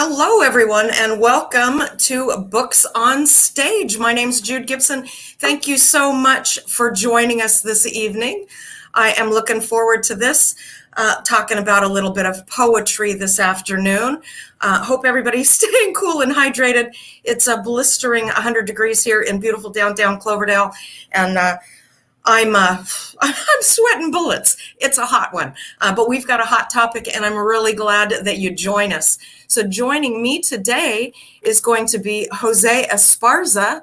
Hello, everyone, and welcome to Books on Stage. My name's Jude Gibson. Thank you so much for joining us this evening. I am looking forward to this, talking about a little bit of poetry this afternoon. Hope everybody's staying cool and hydrated. It's a blistering 100 degrees here in beautiful downtown Cloverdale, and I'm sweating bullets. It's a hot one, but we've got a hot topic, and I'm really glad that you join us. So joining me today is going to be Jose Esparza,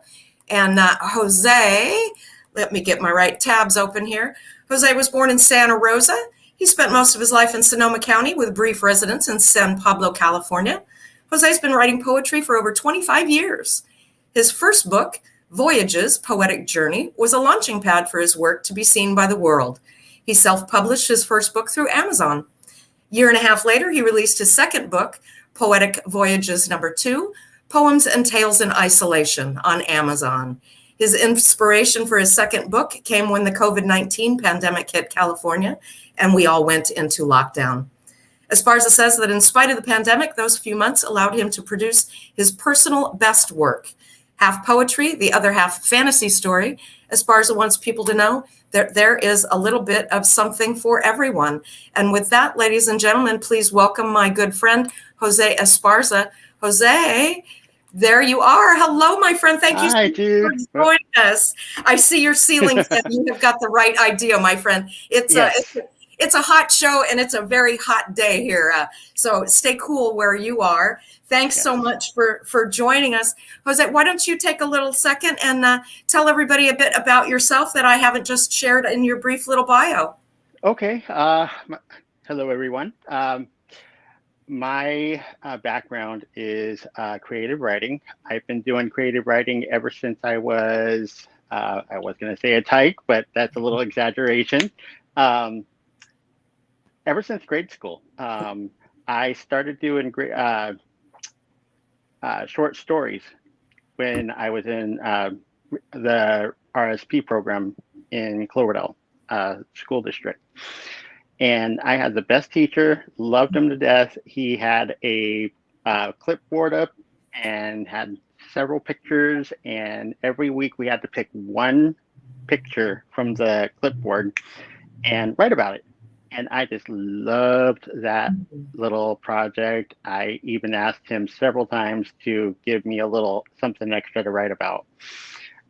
and Jose, let me get my right tabs open here. Jose was born in Santa Rosa. He spent most of his life in Sonoma County with brief residence in San Pablo, California. Jose's been writing poetry for over 25 years. His first book, Voyages, Poetic Journey, was a launching pad for his work to be seen by the world. He self-published his first book through Amazon. A year and a half later, he released his second book, Poetic Voyages #2, Poems and Tales in Isolation, on Amazon. His inspiration for his second book came when the COVID-19 pandemic hit California, and we all went into lockdown. Esparza says that in spite of the pandemic, those few months allowed him to produce his personal best work. Half poetry, the other half fantasy story. Esparza wants people to know that there is a little bit of something for everyone. And with that, ladies and gentlemen, please welcome my good friend, Jose Esparza. Jose, there you are. Hello, my friend. Thank you so much for joining us. I see your ceiling fan. You have got the right idea, my friend. It's a hot show, and it's a very hot day here. So stay cool where you are. Thanks so much for joining us. Jose, why don't you take a little second and tell everybody a bit about yourself that I haven't just shared in your brief little bio. Okay. Hello, everyone. My background is creative writing. I've been doing creative writing ever since I was going to say a tyke, but that's a little exaggeration. Ever since grade school. I started doing short stories when I was in the RSP program in Cloverdale School District. And I had the best teacher, loved him to death. He had a clipboard up and had several pictures. And every week we had to pick one picture from the clipboard and write about it. And I just loved that little project. I even asked him several times to give me a little something extra to write about.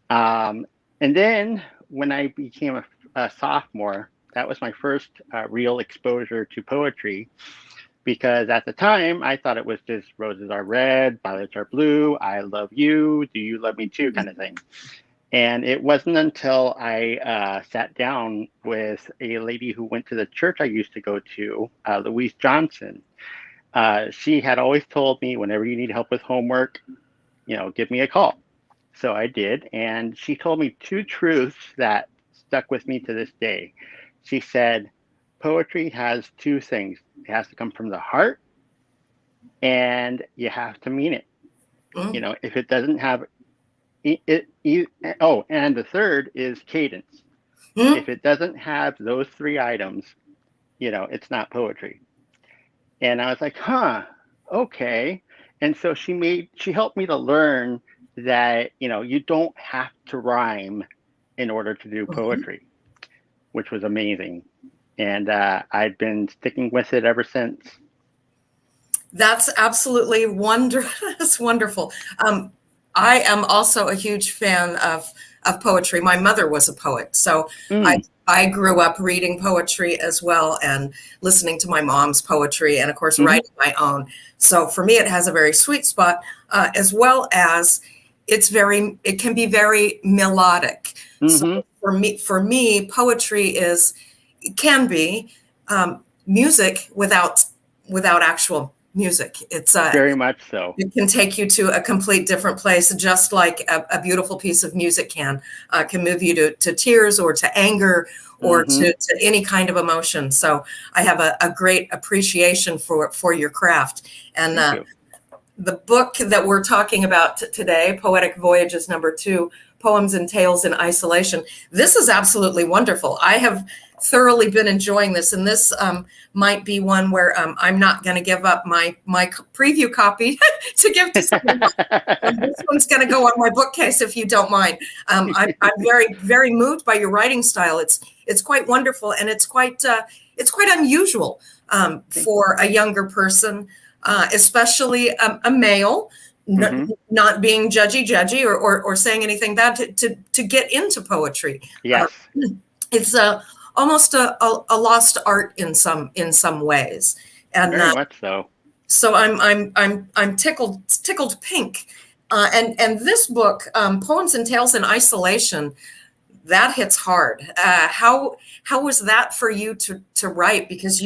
And then when I became a sophomore, that was my first real exposure to poetry, because at the time I thought it was just roses are red, violets are blue, I love you, do you love me too kind of thing. And it wasn't until I sat down with a lady who went to the church I used to go to, Louise Johnson. She had always told me, whenever you need help with homework, give me a call. So I did. And she told me two truths that stuck with me to this day. She said, poetry has two things. It has to come from the heart, and you have to mean it. Mm. If it doesn't have and the third is cadence. Mm-hmm. If it doesn't have those three items, it's not poetry. And I was like, okay. And so she helped me to learn that, you don't have to rhyme in order to do poetry, which was amazing. And I've been sticking with it ever since. That's absolutely wonderful. That's wonderful. I am also a huge fan of poetry. My mother was a poet, so I grew up reading poetry as well and listening to my mom's poetry and, of course, writing my own. So for me, it has a very sweet spot, as well as it can be very melodic. So for me, poetry can be music without actual music. It's very much so. It can take you to a complete different place, just like a beautiful piece of music can move you to tears or to anger or to any kind of emotion. So I have a great appreciation for your craft. And the book that we're talking about today, Poetic Voyages #2, Poems and Tales in Isolation. This is absolutely wonderful. I have thoroughly been enjoying this, and this might be one where I'm not going to give up my preview copy to give to someone else. This one's going to go on my bookcase if you don't mind. I'm very, very moved by your writing style. It's quite wonderful, and it's quite unusual for a younger person, especially a male. Mm-hmm. Not being judgy or saying anything bad to get into poetry. Yes. It's almost a lost art in some ways, and very much so. So I'm tickled pink, and this book, Poems and Tales in Isolation, that hits hard. How was that for you to write? Because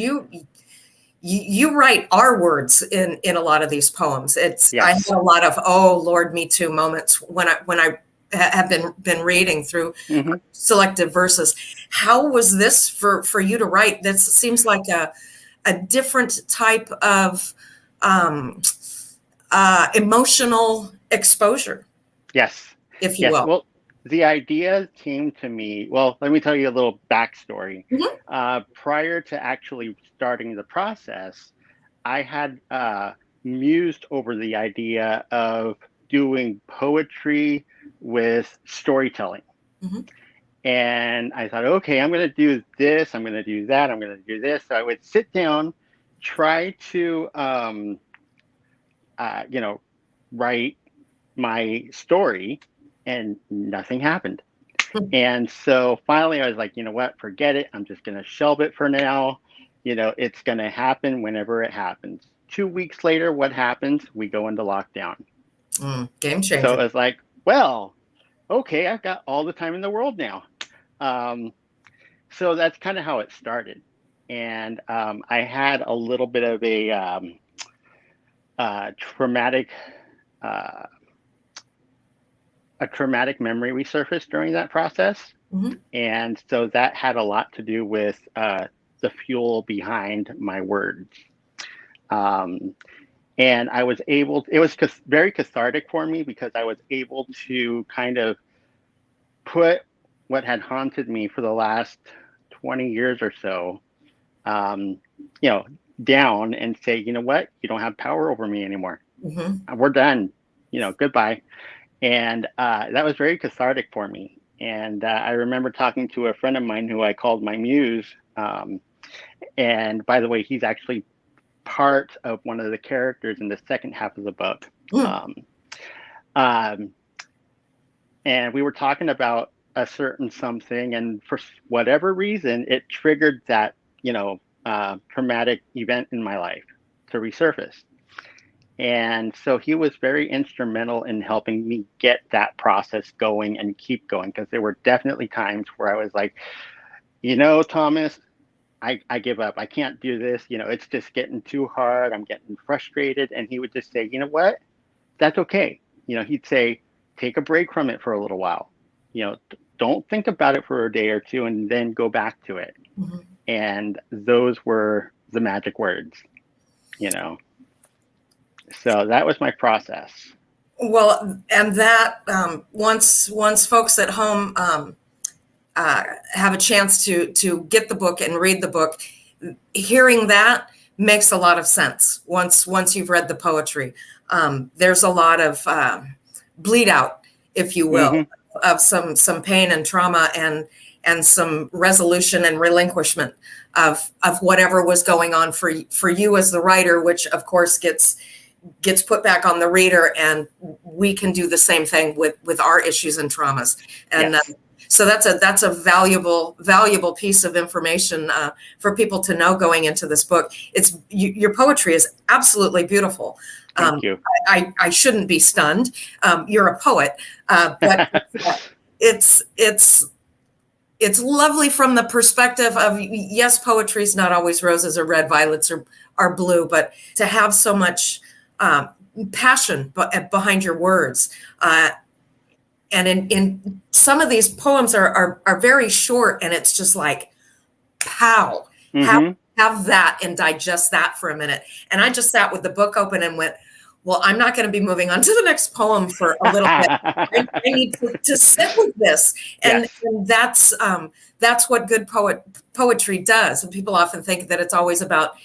you write our words in a lot of these poems. Yes. I have a lot of "Oh Lord, me too" moments when I have been reading through selected verses. How was this for you to write? This seems like a different type of emotional exposure. Yes, if you will. Well, the idea came to me. Well, let me tell you a little backstory. Prior to actually starting the process, I had mused over the idea of doing poetry with storytelling. And I thought, okay, I'm going to do this, I'm going to do that, I'm going to do this. So I would sit down, try to, write my story, and nothing happened. And so finally I was like, you know what, forget it. I'm just going to shelve it for now. It's going to happen whenever it happens. 2 weeks later, what happens? We go into lockdown. Game changer. So it's like, well, okay, I've got all the time in the world now. So that's kind of how it started. And I had a little bit of a traumatic memory resurfaced during that process. And so that had a lot to do with the fuel behind my words. And I was able, it was very cathartic for me because I was able to kind of put what had haunted me for the last 20 years or so, down and say, you know what, you don't have power over me anymore. We're done, goodbye. And that was very cathartic for me. And I remember talking to a friend of mine who I called my muse. And by the way, he's actually part of one of the characters in the second half of the book. And we were talking about a certain something, and for whatever reason, it triggered that, traumatic event in my life to resurface. And so he was very instrumental in helping me get that process going and keep going, because there were definitely times where I was like, Thomas, I give up. I can't do this. It's just getting too hard. I'm getting frustrated. And he would just say, you know what? That's okay. He'd say, take a break from it for a little while. Don't think about it for a day or two and then go back to it. And those were the magic words, So that was my process. Well, and that once folks at home have a chance to get the book and read the book, hearing that makes a lot of sense. Once you've read the poetry, there's a lot of bleed out, if you will, of some pain and trauma and some resolution and relinquishment of whatever was going on for you as the writer, which of course gets put back on the reader, and we can do the same thing with our issues and traumas. And so that's a valuable piece of information for people to know going into this book. Your poetry is absolutely beautiful. Thank you. I shouldn't be stunned. You're a poet, but it's lovely from the perspective of, yes, poetry is not always roses or red violets or blue, but to have so much passion behind your words. And in some of these poems are very short, and it's just like, pow, have that and digest that for a minute. And I just sat with the book open and went, Well, I'm not going to be moving on to the next poem for a little bit. I need to sit with this, and, Yes. and that's what good poetry does. And people often think that it's always about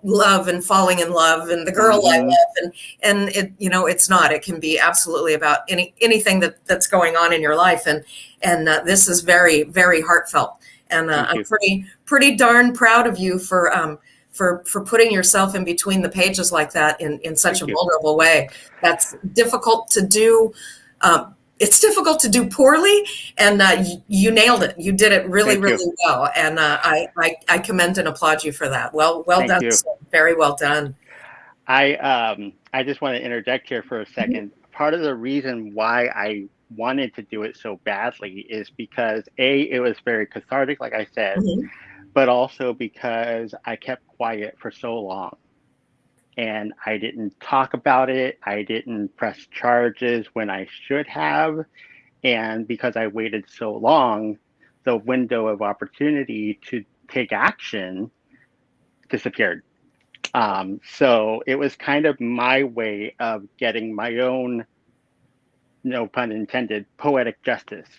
love and falling in love and the girl I Mm-hmm. love, and it's not. It can be absolutely about anything that's going on in your life, and this is very, very heartfelt. And Thank I'm you. pretty darn proud of you for putting yourself in between the pages like that in such Thank a you. vulnerable way. That's difficult to do. It's difficult to do poorly, and you nailed it. You did it really, Thank you. really well, and I commend and applaud you for that. Well Thank done, you. sir. Very well done. I just want to interject here for a second. Part of the reason why I wanted to do it so badly is because it was very cathartic, like I said, Mhm. but also because I kept quiet for so long and I didn't talk about it. I didn't press charges when I should have. And because I waited so long, the window of opportunity to take action disappeared. So it was kind of my way of getting my own, no pun intended, poetic justice,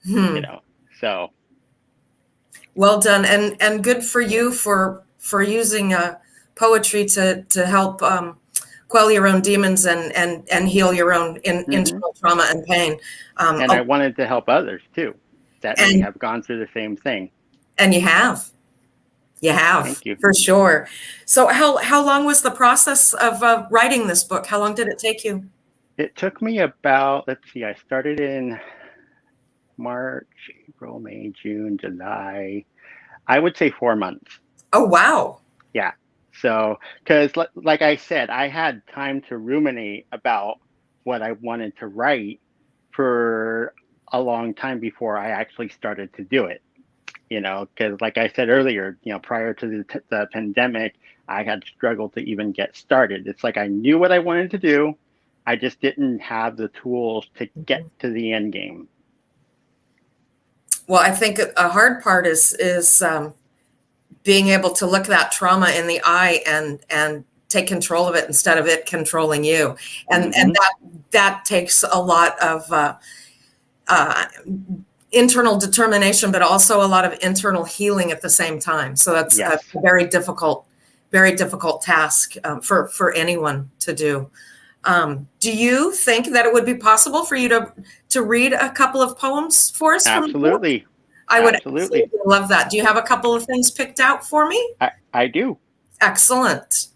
you Hmm. know. So Well done, and good for you for using poetry to help quell your own demons and heal your own mhm. internal trauma and pain. And I wanted to help others too that may And have gone through the same thing. and you have Thank you. for sure. So how long was the process of writing this book? How long did it take you? It took me about, let's see, I started in March, April, May, June, July. I would say 4 months. Oh, wow. Yeah. So, because like I said, I had time to ruminate about what I wanted to write for a long time before I actually started to do it. Because like I said earlier, prior to the pandemic, I had struggled to even get started. It's like I knew what I wanted to do, I just didn't have the tools to get to the end game. Well, I think a hard part is being able to look that trauma in the eye and take control of it instead of it controlling you, and Hmm. that takes a lot of uh, internal determination, but also a lot of internal healing at the same time. So that's a Yes. very difficult task for anyone to do. Do you think that it would be possible for you to read a couple of poems for us from the book? Absolutely. I would Absolutely. absolutely love that. Do you have a couple of things picked out for me? I do. Excellent.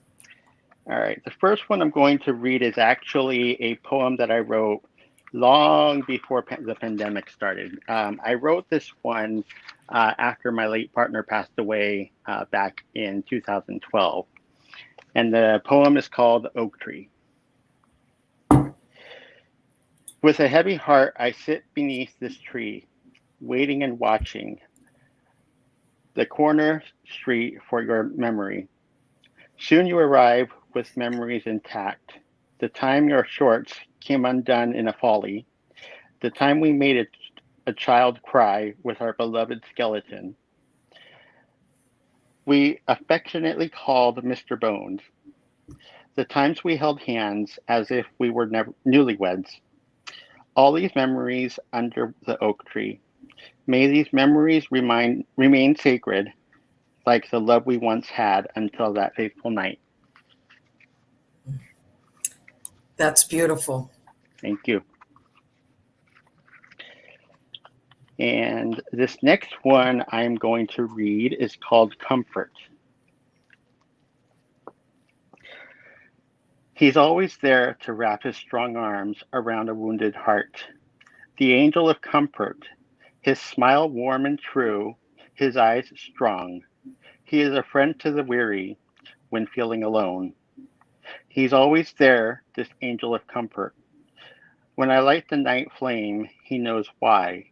All right. The first one I'm going to read is actually a poem that I wrote long before the pandemic started. I wrote this one after my late partner passed away back in 2012. And the poem is called Oak Tree. With a heavy heart, I sit beneath this tree, waiting and watching the corner street for your memory. Soon you arrive with memories intact. The time your shorts came undone in a folly. The time we made a child cry with our beloved skeleton. We affectionately called Mr. Bones. The times we held hands as if we were never newlyweds. All these memories under the oak tree. May these memories remain sacred, like the love we once had until that fateful night. That's beautiful. Thank you. And this next one I'm going to read is called Comfort. He's always there to wrap his strong arms around a wounded heart. The angel of comfort, his smile warm and true, his eyes strong. He is a friend to the weary when feeling alone. He's always there, this angel of comfort. When I light the night flame, he knows why.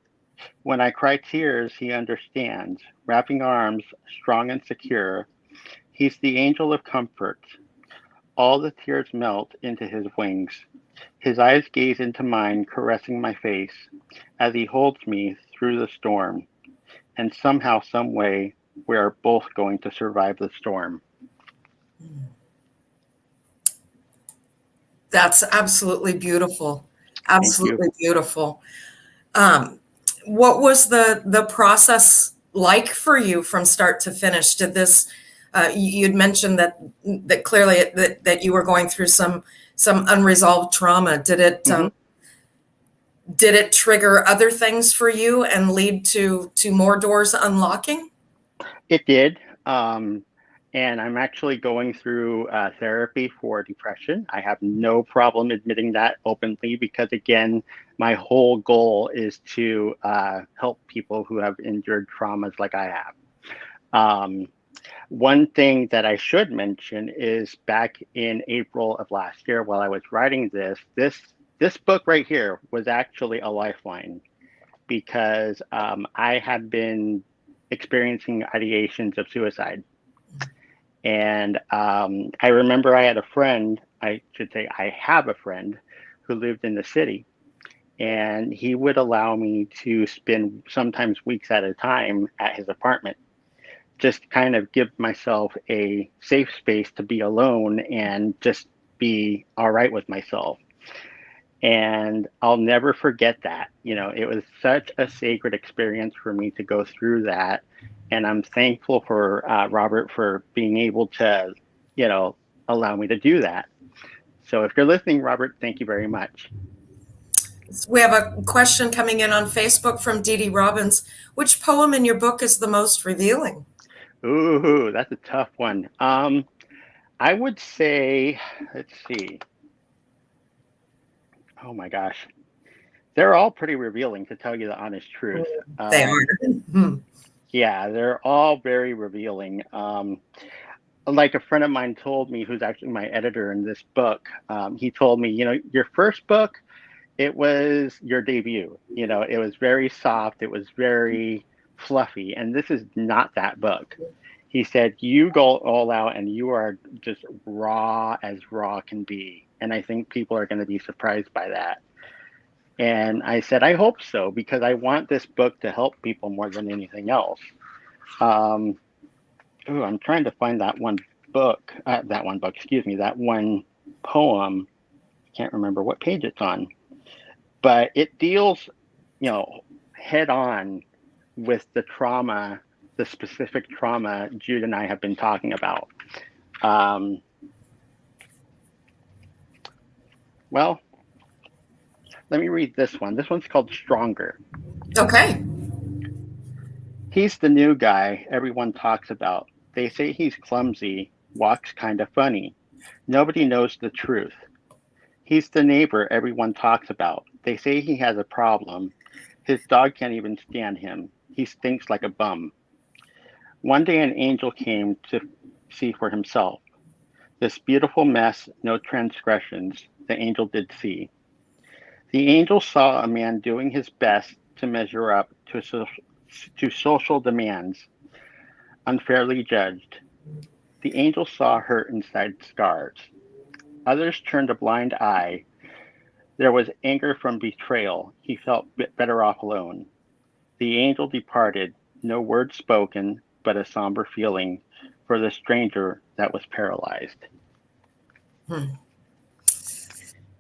When I cry tears, he understands, wrapping arms strong and secure. He's the angel of comfort. All the tears melt into his wings. His eyes gaze into mine, caressing my face as he holds me through the storm. And somehow, some way, we are both going to survive the storm. That's absolutely beautiful. Thank you. Absolutely beautiful. Um, what was the process like for you from start to finish? Did this you'd mentioned that clearly that you were going through some unresolved trauma. Hmm. Did it trigger other things for you and lead to more doors unlocking? It did. And I'm actually going through therapy for depression. I have no problem admitting that openly because, again, my whole goal is to help people who have endured traumas like I have. Um, One thing that I should mention is back in April of last year, while I was writing this book right here was actually a lifeline because I had been experiencing ideations of suicide. And I remember I had a friend, I should say, I have a friend who lived in the city, and he would allow me to spend sometimes weeks at a time at his apartment, just kind of give myself a safe space to be alone and just be all right with myself. And I'll never forget that. It was such a sacred experience for me to go through that. And I'm thankful for Robert for being able to, you know, allow me to do that. So if you're listening, Robert, thank you very much. We have a question coming in on Facebook from Dee Dee Robbins. Which poem in your book is the most revealing? Ooh, that's a tough one. I would say, let's see. Oh my gosh. They're all pretty revealing, to tell you the honest truth. They are. Yeah, they're all very revealing. Like a friend of mine told me, who's actually my editor in this book, he told me, your first book, it was your debut. It was very soft, it was very fluffy, and this is not that book. He said, you go all out and you are just raw as raw can be. And I think people are going to be surprised by that. And I said, I hope so, because I want this book to help people more than anything else. Um, Ooh, I'm trying to find that one poem. Can't remember what page it's on, but it deals, head on with the trauma, the specific trauma Jude and I have been talking about. Um, well, let me read this one. This one's called Stronger. Okay. He's the new guy everyone talks about. They say he's clumsy, walks kind of funny. Nobody knows the truth. He's the neighbor everyone talks about. They say he has a problem. His dog can't even stand him. He stinks like a bum. One day an angel came to see for himself. This beautiful mess, no transgressions, the angel did see. The angel saw a man doing his best to measure up to social demands, unfairly judged. The angel saw hurt inside scars. Others turned a blind eye. There was anger from betrayal. He felt better off alone. The angel departed, no word spoken, but a somber feeling for the stranger that was paralyzed. Hmm.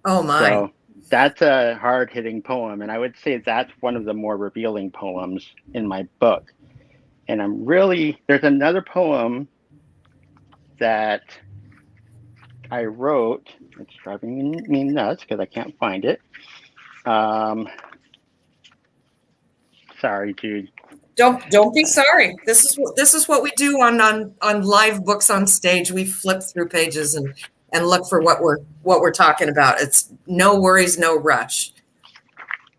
Oh my. So that's a hard hitting poem. And I would say that's one of the more revealing poems in my book. And there's another poem that I wrote. It's driving me nuts because I can't find it. Sorry, Jude. Don't be sorry. This is what we do on live books on stage. We flip through pages and look for what we're talking about. It's no worries, no rush.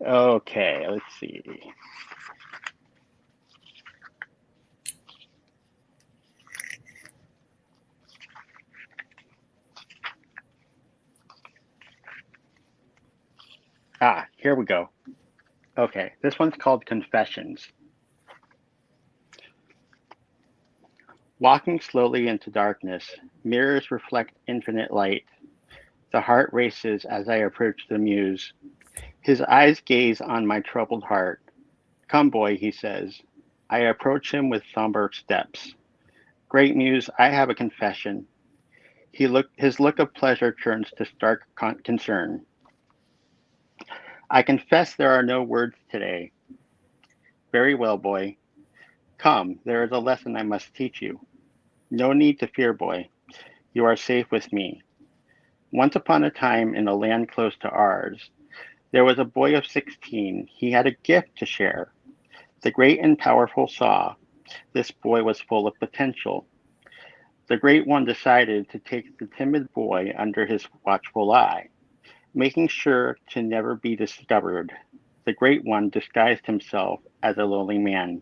Okay, let's see. Here we go. Okay, this one's called Confessions. Walking slowly into darkness, mirrors reflect infinite light. The heart races as I approach the muse. His eyes gaze on my troubled heart. Come, boy, he says. I approach him with somber steps. Great muse, I have a confession. His look of pleasure turns to stark concern. I confess there are no words today. Very well, boy. Come, there is a lesson I must teach you. No need to fear, boy. You are safe with me. Once upon a time, in a land close to ours, there was a boy of 16. He had a gift to share. The great and powerful saw this boy was full of potential. The Great One decided to take the timid boy under his watchful eye, making sure to never be discovered. The Great One disguised himself as a lowly man.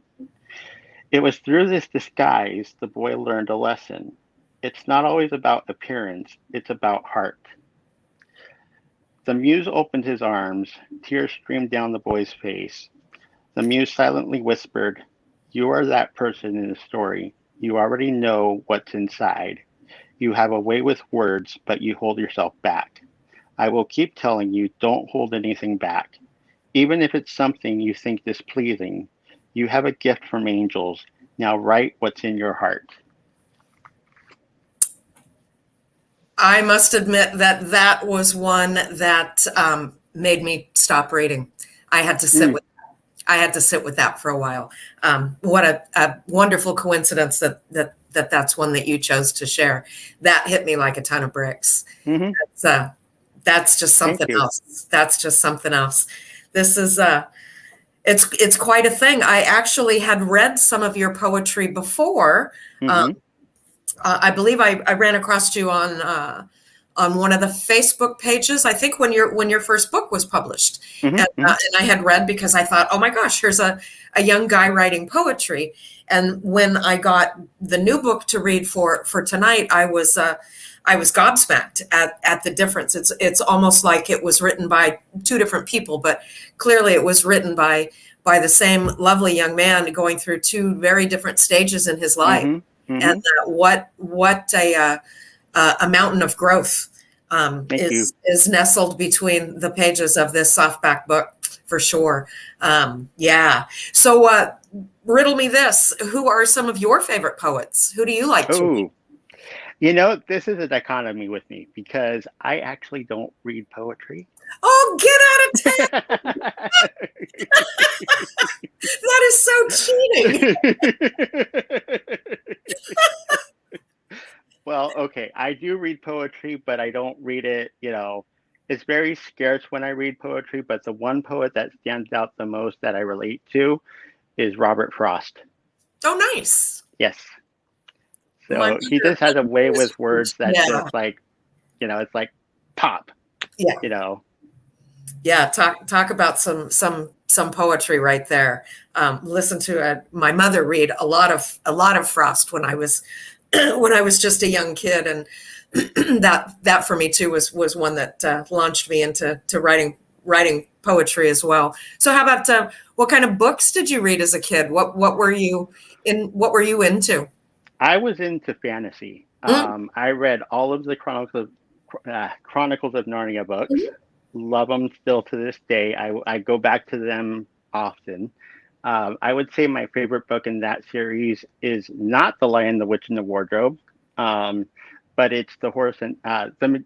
It was through this disguise the boy learned a lesson. It's not always about appearance, it's about heart. The muse opened his arms, tears streamed down the boy's face. The muse silently whispered, "You are that person in the story. You already know what's inside. You have a way with words, but you hold yourself back. I will keep telling you, don't hold anything back. Even if it's something you think displeasing, you have a gift from angels. Now write what's in your heart." I must admit that that was one that made me stop reading. I had to sit with I had to sit with that for a while. What a wonderful coincidence that's one that you chose to share. That hit me like a ton of bricks. Mm-hmm. That's just something else. That's just something else. This is it's quite a thing. I actually had read some of your poetry before. Mm-hmm. I believe I ran across you on one of the Facebook pages. I think when your first book was published, Mm-hmm. and I had read because I thought, oh my gosh, here's a young guy writing poetry. And when I got the new book to read for tonight, I was gobsmacked at the difference. It's almost like it was written by two different people, but clearly it was written by the same lovely young man going through two very different stages in his life. Mm-hmm. Mm-hmm. And what a mountain of growth is nestled between the pages of this softback book, for sure. Yeah. So riddle me this: who are some of your favorite poets? Who do you like to read? You know, this is a dichotomy with me because I actually don't read poetry. Oh, get out of town! That is so cheating. Well, okay, I do read poetry, but I don't read it, it's very scarce when I read poetry, but the one poet that stands out the most that I relate to is Robert Frost. Oh, nice. Yes. So he just has a way with words that's just like, it's like pop. Yeah. Yeah, talk about some poetry right there. Listen to my mother read a lot of Frost when I was just a young kid, and that for me too was one that launched me into writing poetry as well. So how about what kind of books did you read as a kid? What were you into? I was into fantasy. I read all of the Chronicles of Narnia books. Love them still to this day. I go back to them often. I would say my favorite book in that series is not The Lion, the Witch, and the Wardrobe, but it's The Horse and The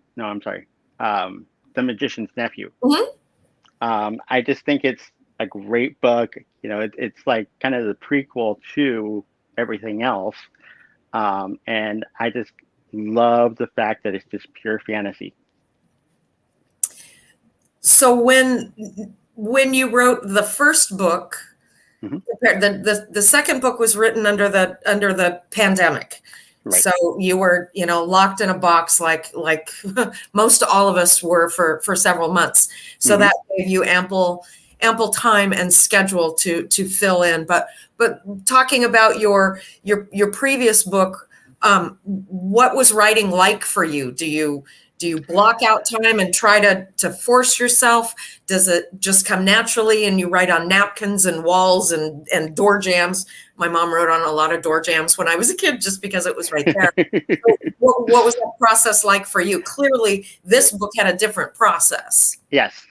Magician's Nephew. I just think it's a great book. It's like kind of the prequel to everything else, and I just love the fact that it's just pure fantasy. So when you wrote the first book, the second book was written under the pandemic. Right. So you were, locked in a box like most all of us were for several months. So that gave you ample time and schedule to fill in. But talking about your previous book, what was writing like for you? Do you block out time and try to force yourself? Does it just come naturally and you write on napkins and walls and door jambs? My mom wrote on a lot of door jambs when I was a kid just because it was right there. So what was that process like for you? Clearly, this book had a different process. Yes.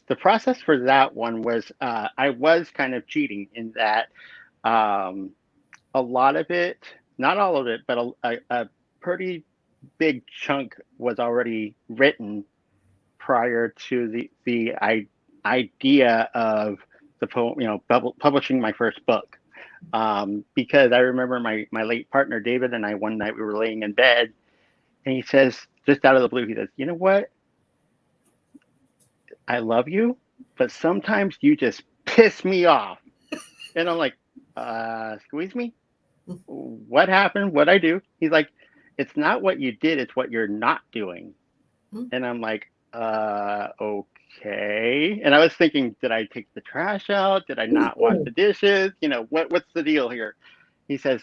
The process for that one was I was kind of cheating in that a lot of it, not all of it, but a pretty big chunk was already written prior to the idea of publishing my first book. Because I remember my late partner David and I, one night we were laying in bed, and he says, just out of the blue, he says, "You know what? I love you, but sometimes you just piss me off." And I'm like, squeeze me? What happened? What'd I do? He's like, "It's not what you did, it's what you're not doing." And I'm like, okay. And I was thinking, did I take the trash out? Did I not wash the dishes? What's the deal here? He says,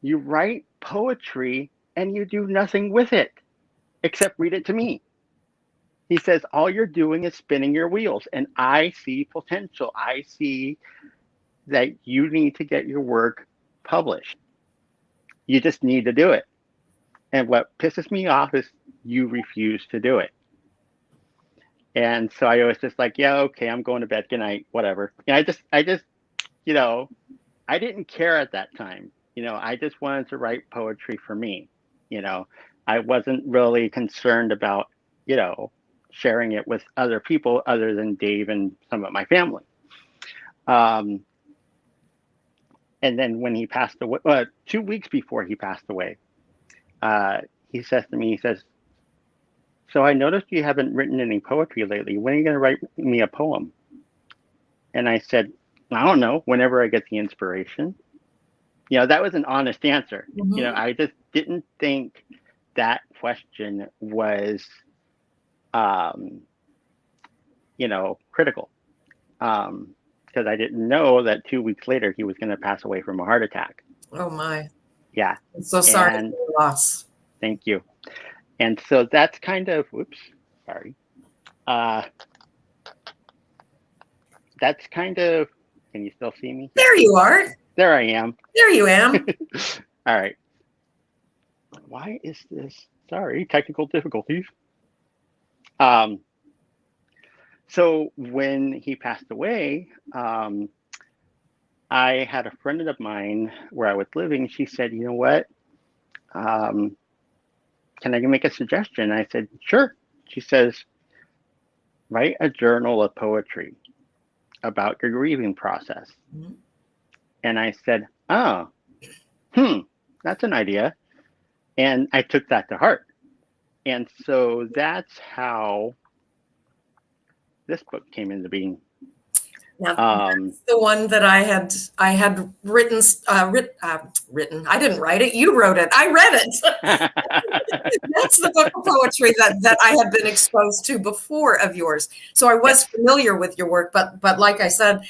"You write poetry and you do nothing with it except read it to me." He says, "All you're doing is spinning your wheels. And I see potential. I see that you need to get your work published. You just need to do it. And what pisses me off is you refuse to do it." And so I was just like, "Yeah, okay, I'm going to bed. Good night, whatever." And I just, you know, I didn't care at that time. I just wanted to write poetry for me. You know, I wasn't really concerned about, you know, sharing it with other people other than Dave and some of my family. Um, and then when he passed away, 2 weeks before he passed away, uh, he says to me, he says, "So I noticed you haven't written any poetry lately. When are you going to write me a poem?" And I said, "I don't know, whenever I get the inspiration." That was an honest answer. I just didn't think that question was, um, critical. Because I didn't know that 2 weeks later he was going to pass away from a heart attack. Oh my. Yeah. I'm so sorry for your loss. Thank you. And so that's kind of, whoops, sorry. That's kind of, can you still see me? There you are. There I am. There you am. All right. Why is this? Sorry, technical difficulties. So when he passed away, I had a friend of mine where I was living. She said, "You know what? Can I make a suggestion?" I said, "Sure." She says, "Write a journal of poetry about your grieving process." Mm-hmm. And I said, "Oh, that's an idea." And I took that to heart. And so that's how this book came into being. Now, that's the one that I had written. Written. I didn't write it. You wrote it. I read it. That's the book of poetry that I had been exposed to before of yours. So I was familiar with your work, but like I said,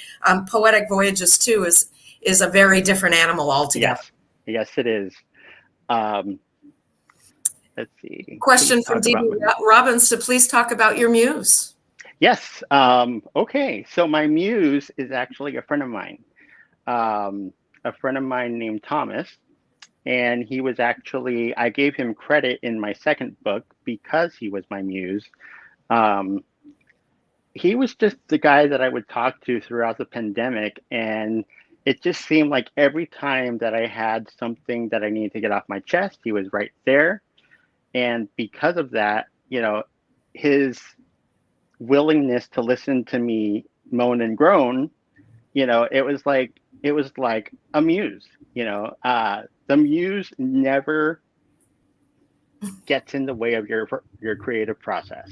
Poetic Voyages too is a very different animal altogether. Yes, it is. Let's see. Question from D.B. Robbins to please talk about your muse. Yes. Okay. So my muse is actually a friend of mine. A friend of mine named Thomas. And he was actually, I gave him credit in my second book because he was my muse. He was just the guy that I would talk to throughout the pandemic. And it just seemed like every time that I had something that I needed to get off my chest, he was right there. And because of that, his willingness to listen to me moan and groan, it was like a muse. The muse never gets in the way of your creative process.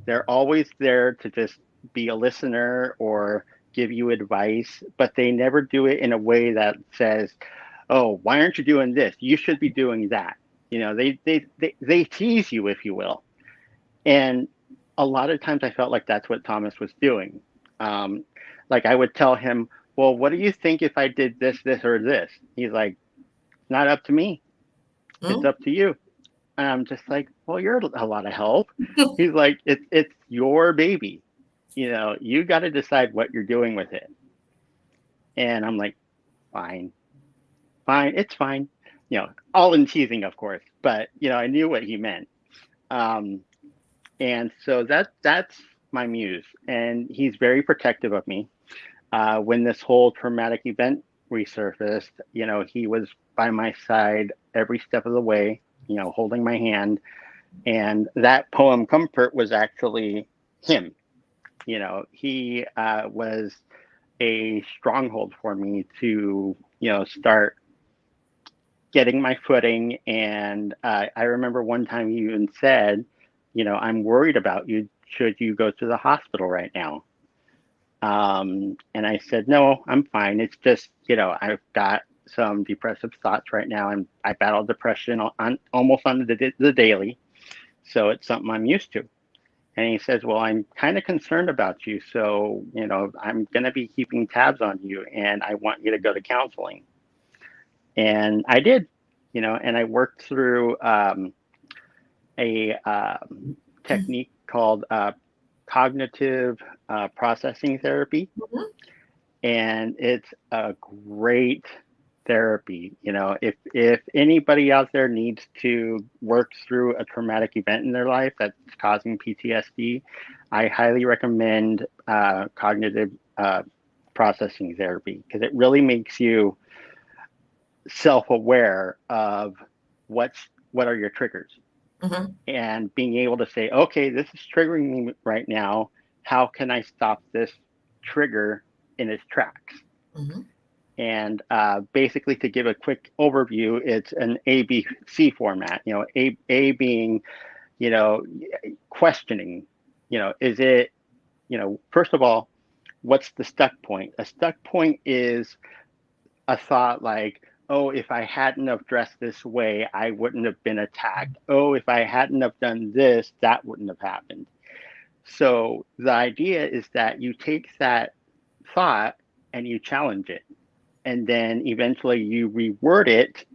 They're always there to just be a listener or give you advice, but they never do it in a way that says, "Oh, why aren't you doing this? You should be doing that." They tease you, if you will. And a lot of times I felt like that's what Thomas was doing. Like I would tell him, "Well, what do you think if I did this, this, or this?" He's like, "It's not up to me. It's up to you." And I'm just like, "Well, you're a lot of help." He's like, it's your baby. You got to decide what you're doing with it." And I'm like, fine, it's fine. All in teasing, of course, but I knew what he meant. And so that's my muse, and he's very protective of me. When this whole traumatic event resurfaced, he was by my side every step of the way. holding my hand. And that poem, Comfort, was actually him. He was a stronghold for me to, start getting my footing. And I remember one time he even said, I'm worried about you. Should you go to the hospital right now? And I said, no, I'm fine. It's just, I've got some depressive thoughts right now, and I battle depression almost on the daily. So it's something I'm used to. And he says, well, I'm kind of concerned about you. So, I'm going to be keeping tabs on you, and I want you to go to counseling. And I did, and I worked through a technique called cognitive processing therapy. Mhm. And it's a great therapy. If anybody out there needs to work through a traumatic event in their life that's causing PTSD, I highly recommend cognitive processing therapy, because it really makes you self-aware of what are your triggers, Mhm. and being able to say, okay, this is triggering me right now. How can I stop this trigger in its tracks? Mhm. And basically, to give a quick overview, it's an ABC format. A being, questioning. Is it, first of all, what's the stuck point? A stuck point is a thought like, oh, if I hadn't have dressed this way, I wouldn't have been attacked. Oh, if I hadn't have done this, that wouldn't have happened. So the idea is that you take that thought and you challenge it, and then eventually you reword it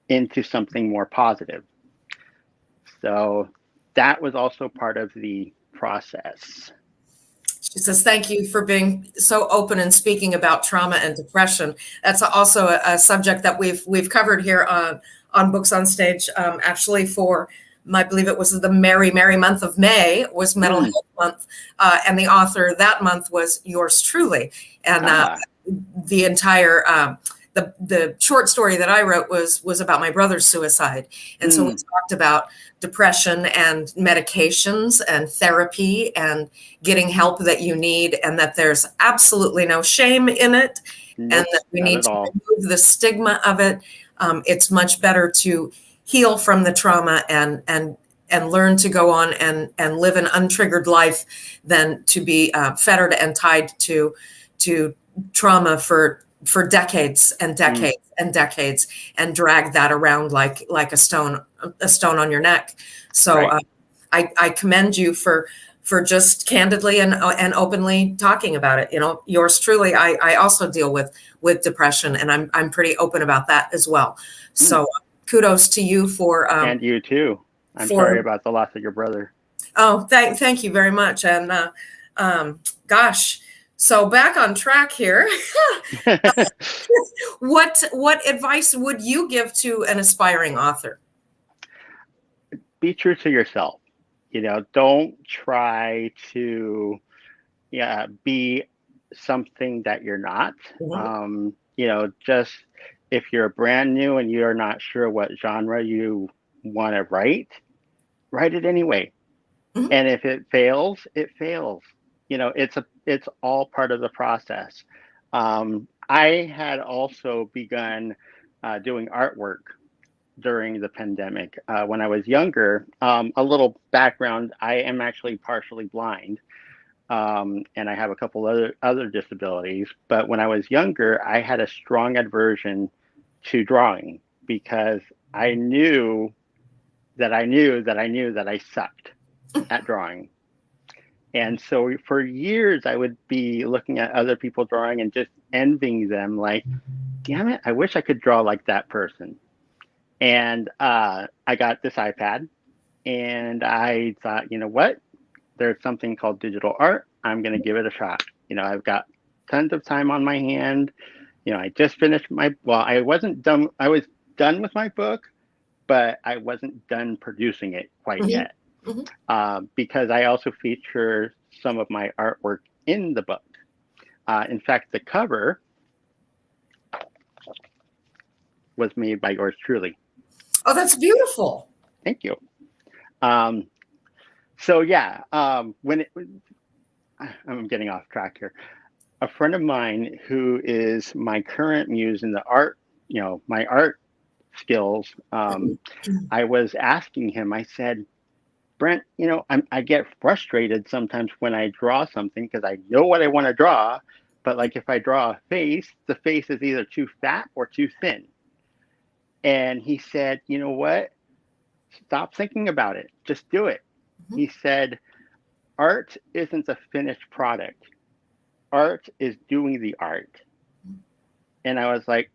into something more positive. So that was also part of the process. She says, thank you for being so open and speaking about trauma and depression. That's also a subject that we've covered here on Books on Stage. Actually, for I believe it was the merry month of May was Mental Health Month, and the author that month was yours truly. And the entire the short story that I wrote was about my brother's suicide, and so we talked about depression and medications and therapy and getting help that you need, and that there's absolutely no shame in it, Nope, and that we need to remove the stigma of it. It's much better to heal from the trauma and learn to go on and live an untriggered life than to be fettered and tied to trauma for decades and decades and decades, and drag that around like a stone on your neck. So I commend you for just candidly and openly talking about it. Yours truly, I also deal with depression, and I'm pretty open about that as well. So kudos to you for and you too. I'm sorry about the loss of your brother. Oh, thank you very much. And gosh, so back on track here. What advice would you give to an aspiring author? Be true to yourself. Don't try to be something that you're not. Just if you're brand new and you're not sure what genre you want to write it anyway. And if it fails, it fails. It's all part of the process. I had also begun doing artwork during the pandemic. When I was younger, a little background, I am actually partially blind, and I have a couple other disabilities. But when I was younger, I had a strong aversion to drawing, because I knew that I sucked at drawing. And so for years, I would be looking at other people drawing and just envying them, like, damn it, I wish I could draw like that person. And I got this iPad, and I thought, you know what? There's something called digital art. I'm going to give it a shot. I've got tons of time on my hand. I just finished I wasn't done. I was done with my book, but I wasn't done producing it quite yet. Because I also feature some of my artwork in the book. In fact, the cover was made by yours truly. Oh, that's beautiful. Thank you. So yeah, I'm getting off track here. A friend of mine who is my current muse in the art, my art skills, I was asking him, I said, Brent, I get frustrated sometimes when I draw something because I know what I want to draw, but like if I draw a face, the face is either too fat or too thin. And he said, you know what? Stop thinking about it. Just do it. Mhm. He said, art isn't a finished product. Art is doing the art. And I was like,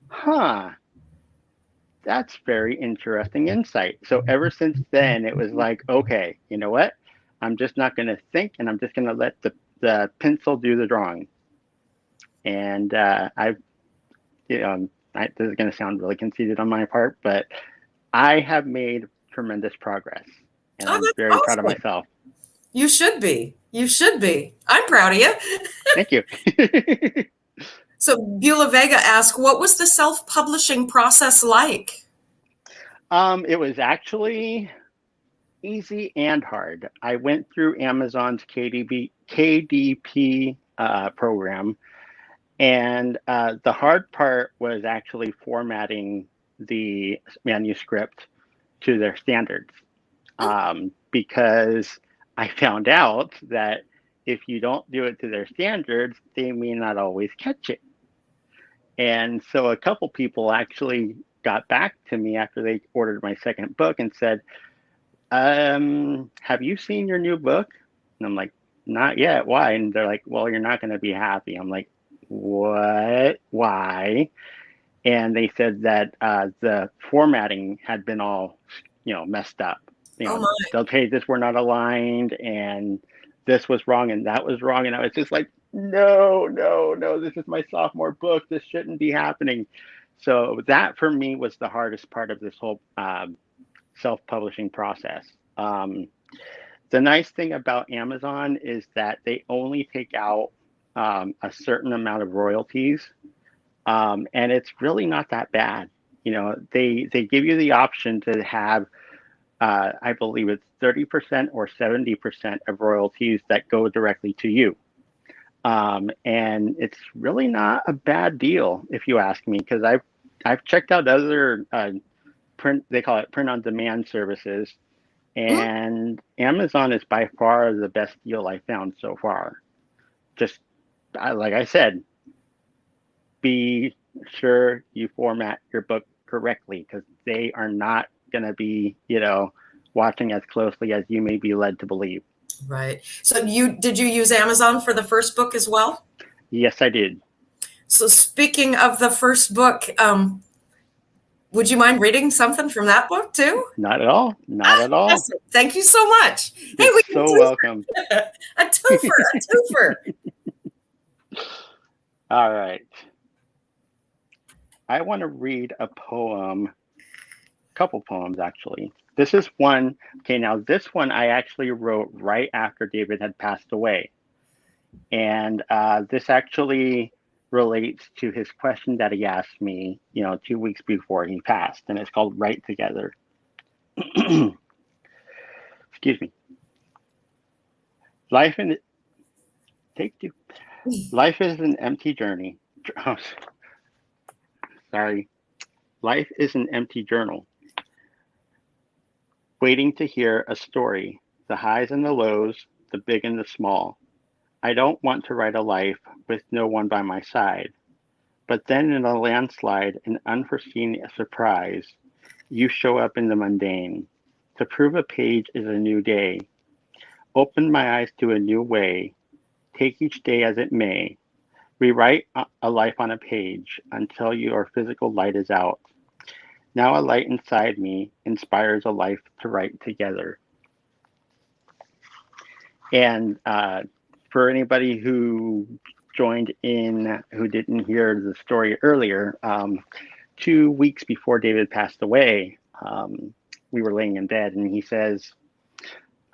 huh, that's very interesting insight. So ever since then, it was like, okay, you know what? I'm just not going to think, and I'm just going to let the pencil do the drawing. And this is going to sound really conceited on my part, but I have made tremendous progress, and Oh, I'm that's very proud of awesome. myself. You should be. You should be. I'm proud of you. Thank you. So Beulah Vega asked, what was the self-publishing process like? It was actually easy and hard. I went through Amazon's KDP program, and the hard part was actually formatting the manuscript to their standards, because I found out that if you don't do it to their standards, they may not always catch it. And so a couple people actually got back to me after they ordered my second book and said, have you seen your new book? And I'm like, not yet. Why? And they're like, well, you're not going to be happy. I'm like, what? Why? And they said that the formatting had been all, messed up. Oh my. The pages were not aligned, and this was wrong, and that was wrong. And I was just like, no, no, no, this is my sophomore book. This shouldn't be happening. So that for me was the hardest part of this whole self-publishing process. The nice thing about Amazon is that they only take out a certain amount of royalties, and it's really not that bad. They give you the option to have, I believe it's 30% or 70% of royalties that go directly to you. And it's really not a bad deal if you ask me, because I've checked out other they call it print on demand services, Mm. and Amazon is by far the best deal I found so far. Just like I said, be sure you format your book correctly, because they are not going to be, watching as closely as you may be led to believe. Right. So did you use Amazon for the first book as well? Yes, I did. So speaking of the first book, would you mind reading something from that book too? Not at all. Not at all. Yes. Thank you so much. Hey, You're we so welcome. a twofer, a twofer. All right. I want to read a poem, couple poems actually. This is one. Okay, now this one I actually wrote right after David had passed away. And this actually relates to his question that he asked me, 2 weeks before he passed. And it's called Write Together. Excuse me. Life in take two. Life is an empty journey. Oh, sorry. Life is an empty journal, waiting to hear a story, the highs and the lows, the big and the small. I don't want to write a life with no one by my side. But then in a landslide, an unforeseen surprise, you show up in the mundane. To prove a page is a new day. Open my eyes to a new way. Take each day as it may. Rewrite a life on a page until your physical light is out. Now a light inside me inspires a life to write together. And for anybody who joined in who didn't hear the story earlier, 2 weeks before David passed away, we were laying in bed, and he says,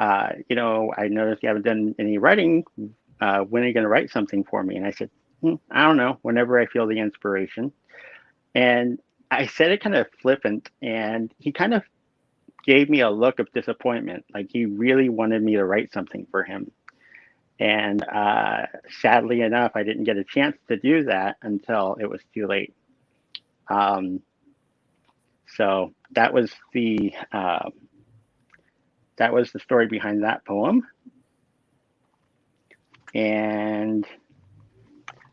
I noticed you haven't done any writing. When are you going to write something for me? And I said, I don't know, whenever I feel the inspiration. And I said it kind of flippant, and he kind of gave me a look of disappointment, like he really wanted me to write something for him. And sadly enough, I didn't get a chance to do that until it was too late. So that was the story behind that poem. And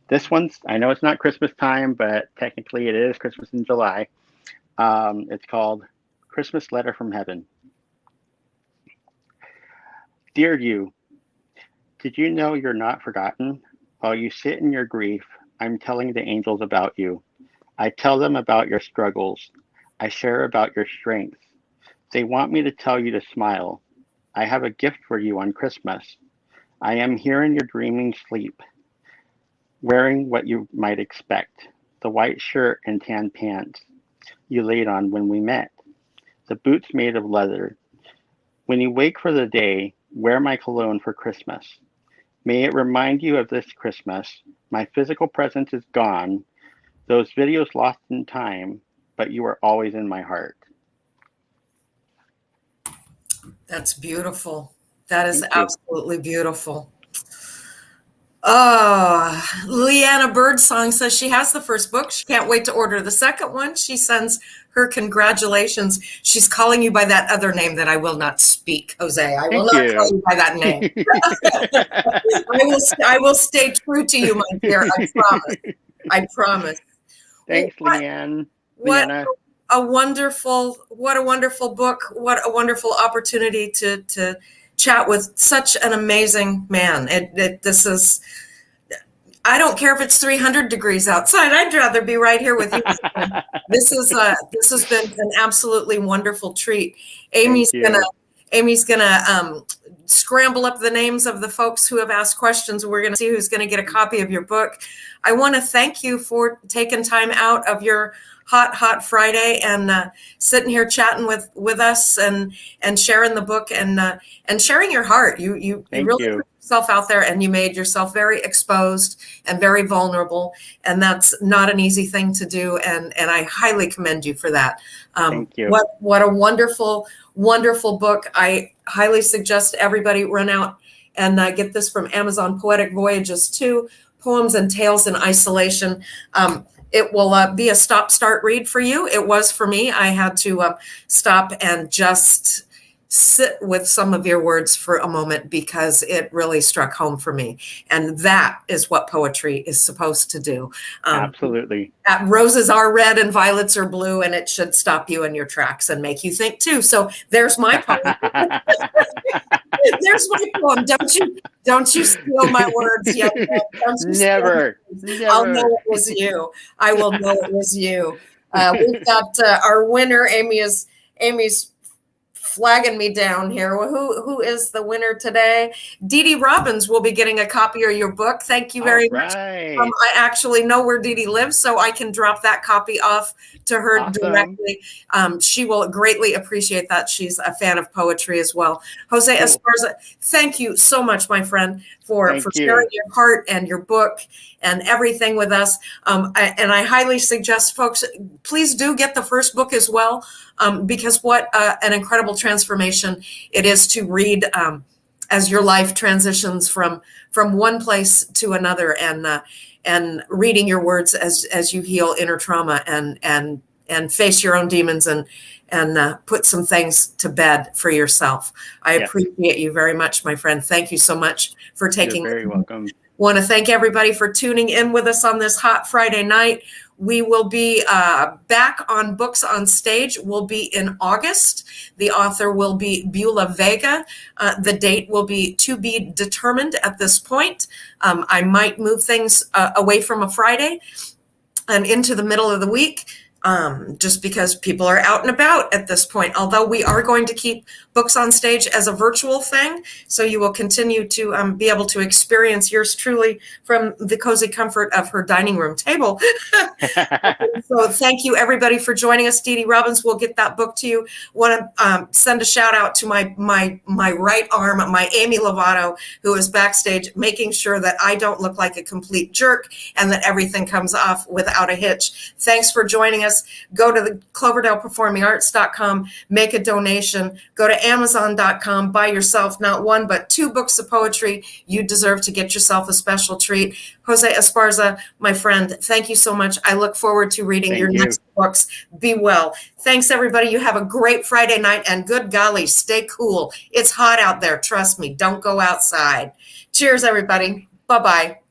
this one's, I know it's not Christmas time, but technically it is Christmas in July. It's called Christmas Letter from Heaven. Dear you, did you know you're not forgotten? While you sit in your grief, I'm telling the angels about you. I tell them about your struggles. I share about your strength. They want me to tell you to smile. I have a gift for you on Christmas. I am here in your dreaming sleep, wearing what you might expect, the white shirt and tan pants you laid on when we met, the boots made of leather. When you wake for the day, wear my cologne for Christmas. May it remind you of this Christmas. My physical presence is gone, those videos lost in time, but you are always in my heart. That's beautiful. That is Thank you. absolutely beautiful. Oh, Leanna Birdsong says she has the first book. She can't wait to order the second one. She sends her congratulations. She's calling you by that other name that I will not speak, Jose. I will not call you by that name. I will stay true to you, my dear. I promise. I promise. Thanks, What- Leanne. What Leanna. a wonderful book. What a wonderful opportunity to chat with such an amazing man. This is, I don't care if it's 300 degrees outside. I'd rather be right here with you. This has been an absolutely wonderful treat. Amy's gonna scramble up the names of the folks who have asked questions. We're gonna see who's gonna get a copy of your book. I want to thank you for taking time out of your hot Friday and sitting here chatting with us and sharing the book and sharing your heart. You really put yourself out there, and you made yourself very exposed and very vulnerable, and that's not an easy thing to do, and I highly commend you for that. Thank you. What a wonderful book. I highly suggest everybody run out and get this from Amazon. Poetic Voyages 2, Poems and Tales in Isolation. It will be a stop-start read for you. It was for me. I had to stop and just sit with some of your words for a moment because it really struck home for me. And that is what poetry is supposed to do. Absolutely. Roses are red and violets are blue, and it should stop you in your tracks and make you think too. So there's my poem. There's my poem. Don't you steal my words yet. Never. I'll know it was you. I will know it was you. We've got our winner. Amy's flagging me down here. Who is the winner today? Dee Dee Robbins will be getting a copy of your book. Thank you very much. I actually know where Dee Dee lives, so I can drop that copy off to her directly. She will greatly appreciate that. She's a fan of poetry as well. Jose Esparza, thank you so much, my friend, for sharing your heart and your book and everything with us. And I highly suggest folks, please do get the first book as well, because what an incredible transformation it is to read as your life transitions from one place to another, and reading your words as you heal inner trauma and face your own demons and put some things to bed for yourself. I appreciate you very much, my friend. Thank you so much for taking. You're very welcome. Want to thank everybody for tuning in with us on this hot Friday night. We will be back on Books on Stage. We'll be in August. The author will be Beulah Vega. The date will be to be determined at this point. I might move things away from a Friday and into the middle of the week, just because people are out and about at this point. Although we are going to keep Books on Stage as a virtual thing, so you will continue to be able to experience yours truly from the cozy comfort of her dining room table. So thank you, everybody, for joining us. Dee Dee Robbins will get that book to you. Want to send a shout out to my right arm, my Amy Lovato, who is backstage making sure that I don't look like a complete jerk and that everything comes off without a hitch. Thanks for joining us. us, go to the CloverdalePerformingArts.com, make a donation, go to Amazon.com, buy yourself not one, but 2 books of poetry. You deserve to get yourself a special treat. Jose Esparza, my friend, thank you so much. I look forward to reading your next books. Be well. Thanks, everybody. You have a great Friday night, and good golly, stay cool. It's hot out there. Trust me. Don't go outside. Cheers, everybody. Bye-bye.